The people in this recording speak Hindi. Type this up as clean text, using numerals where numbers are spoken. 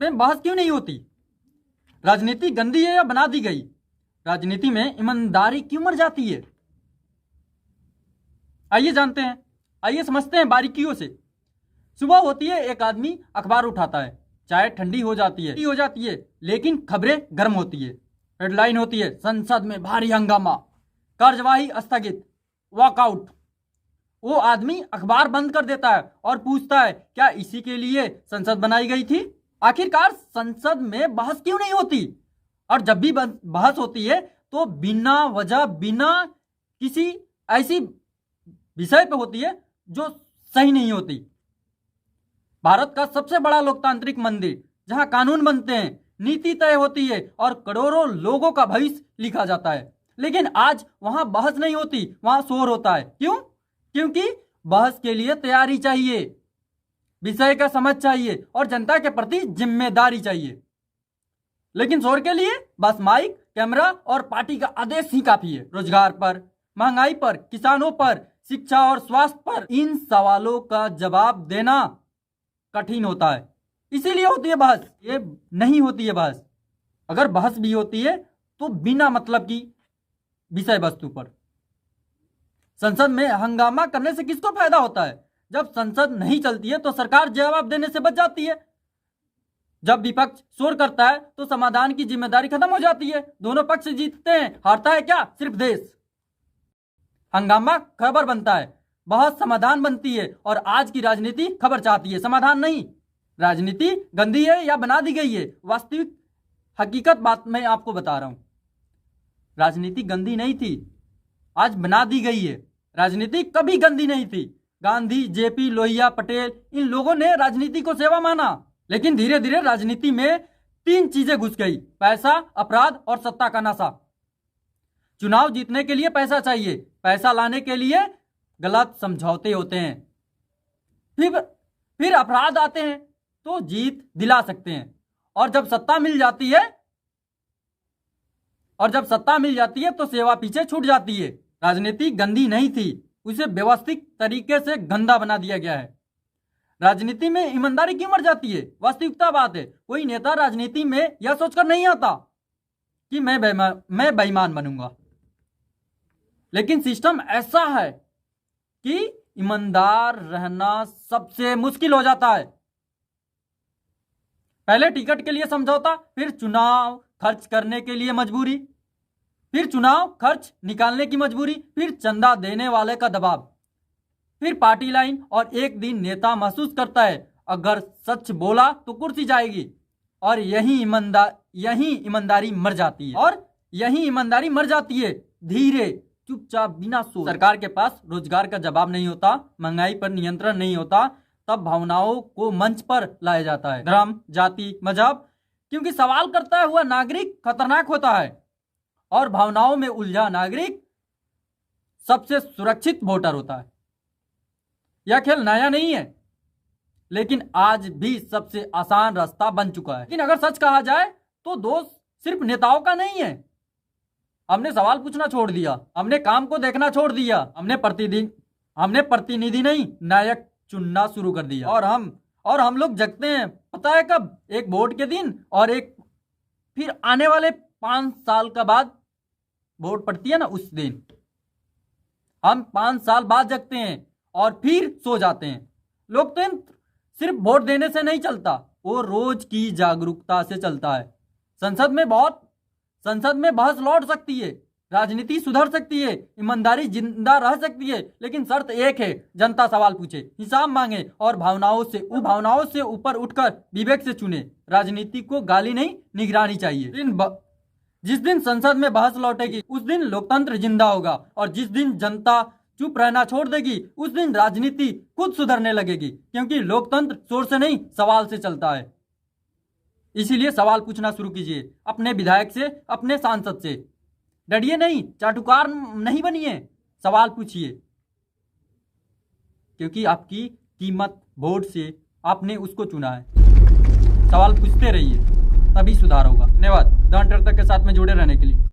पे बहस क्यों नहीं होती? राजनीति गंदी है या बना दी गई? राजनीति में ईमानदारी क्यों मर जाती है? आइए जानते हैं, आइए समझते हैं बारीकियों से। सुबह होती है, एक आदमी अखबार उठाता है, चाय ठंडी हो जाती है, लेकिन खबरें गर्म होती है। हेडलाइन होती है, संसद में भारी हंगामा, कार्यवाही स्थगित, वॉकआउट। वो आदमी अखबार बंद कर देता है और पूछता है, क्या इसी के लिए संसद बनाई गई थी? आखिरकार संसद में बहस क्यों नहीं होती? और जब भी बहस होती है तो बिना वजह, बिना किसी ऐसी विषय पे होती है जो सही नहीं होती। भारत का सबसे बड़ा लोकतांत्रिक मंदिर, जहां कानून बनते हैं, नीति तय होती है और करोड़ों लोगों का भविष्य लिखा जाता है, लेकिन आज वहां बहस नहीं होती, वहां शोर होता है। क्यों? क्योंकि बहस के लिए तैयारी चाहिए, विषय का समझ चाहिए और जनता के प्रति जिम्मेदारी चाहिए। लेकिन शोर के लिए बस माइक, कैमरा और पार्टी का आदेश ही काफी है। रोजगार पर, महंगाई पर, किसानों पर, शिक्षा और स्वास्थ्य पर इन सवालों का जवाब देना कठिन होता है, इसीलिए होती है बहस। ये नहीं होती है बहस। अगर बहस भी होती है तो बिना मतलब की विषय वस्तु पर। संसद में हंगामा करने से किसको फायदा होता है? जब संसद नहीं चलती है तो सरकार जवाब देने से बच जाती है। जब विपक्ष शोर करता है तो समाधान की जिम्मेदारी खत्म हो जाती है। दोनों पक्ष जीतते हैं, हारता है क्या? सिर्फ देश। हंगामा खबर बनता है, बहस समाधान बनती है, और आज की राजनीति खबर चाहती है, समाधान नहीं। राजनीति गंदी है या बना दी गई है? वास्तविक हकीकत बात मैं आपको बता रहा हूं। राजनीति गंदी नहीं थी, आज बना दी गई है। राजनीति कभी गंदी नहीं थी। गांधी, जेपी, लोहिया, पटेल, इन लोगों ने राजनीति को सेवा माना, लेकिन धीरे धीरे राजनीति में 3 चीजें घुस गई: पैसा, अपराध और सत्ता का नशा। चुनाव जीतने के लिए पैसा चाहिए, पैसा लाने के लिए गलत समझौते होते हैं, फिर अपराध आते हैं तो जीत दिला सकते हैं, और जब सत्ता मिल जाती है तो सेवा पीछे छूट जाती है। राजनीति गंदी नहीं थी, उसे व्यवस्थित तरीके से गंदा बना दिया गया है। राजनीति में ईमानदारी क्यों मर जाती है? वास्तविकता बात है, कोई नेता राजनीति में यह सोचकर नहीं आता कि मैं बेईमान बनूंगा, लेकिन सिस्टम ऐसा है कि ईमानदार रहना सबसे मुश्किल हो जाता है। पहले टिकट के लिए समझौता, फिर चुनाव खर्च करने के लिए मजबूरी, फिर चुनाव खर्च निकालने की मजबूरी, फिर चंदा देने वाले का दबाव, फिर पार्टी लाइन, और एक दिन नेता महसूस करता है अगर सच बोला तो कुर्सी जाएगी, और यही ईमानदारी मर जाती है, धीरे, चुपचाप, बिना सोच। सरकार के पास रोजगार का जवाब नहीं होता, महंगाई पर नियंत्रण नहीं होता, तब भावनाओं को मंच पर लाया जाता है। धर्म, जाति, मजहब, क्योंकि सवाल करता हुआ नागरिक खतरनाक होता है, और भावनाओं में उलझा नागरिक सबसे सुरक्षित वोटर होता है। यह खेल नया नहीं है, लेकिन आज भी सबसे आसान रास्ता बन चुका है। लेकिन अगर सच कहा जाए तो दोष सिर्फ नेताओं का नहीं है। हमने सवाल पूछना छोड़ दिया, हमने काम को देखना छोड़ दिया, हमने प्रतिनिधि नहीं, नायक चुनना शुरू कर दिया। और हम लोग जगते हैं, पता है कब? एक वोट के दिन, और एक फिर आने वाले 5 साल का बाद वोट पड़ती है ना, उस दिन। हम 5 साल बाद जगते हैं और फिर सो जाते हैं। लोकतंत्र सिर्फ वोट देने से नहीं चलता, वो रोज की जागरूकता से चलता है। संसद में बहस लौट सकती है, राजनीति सुधर सकती है, ईमानदारी जिंदा रह सकती है, लेकिन शर्त एक है: जनता सवाल पूछे, हिसाब मांगे, और भावनाओं से ऊपर उठकर विवेक से चुने। राजनीति को गाली नहीं, निगरानी चाहिए। जिस दिन संसद में बहस लौटेगी उस दिन लोकतंत्र जिंदा होगा, और जिस दिन जनता चुप रहना छोड़ देगी उस दिन राजनीति खुद सुधरने लगेगी, क्योंकि लोकतंत्र शोर से नहीं, सवाल से चलता है। इसीलिए सवाल पूछना शुरू कीजिए, अपने विधायक से, अपने सांसद से। डरिए नहीं, चाटुकार नहीं बनिए, सवाल पूछिए, क्योंकि आपकी कीमत वोट से आपने उसको चुना है। सवाल पूछते रहिए, तभी सुधार होगा। धन्यवाद। द अंडरटेकर के साथ में जुड़े रहने के लिए।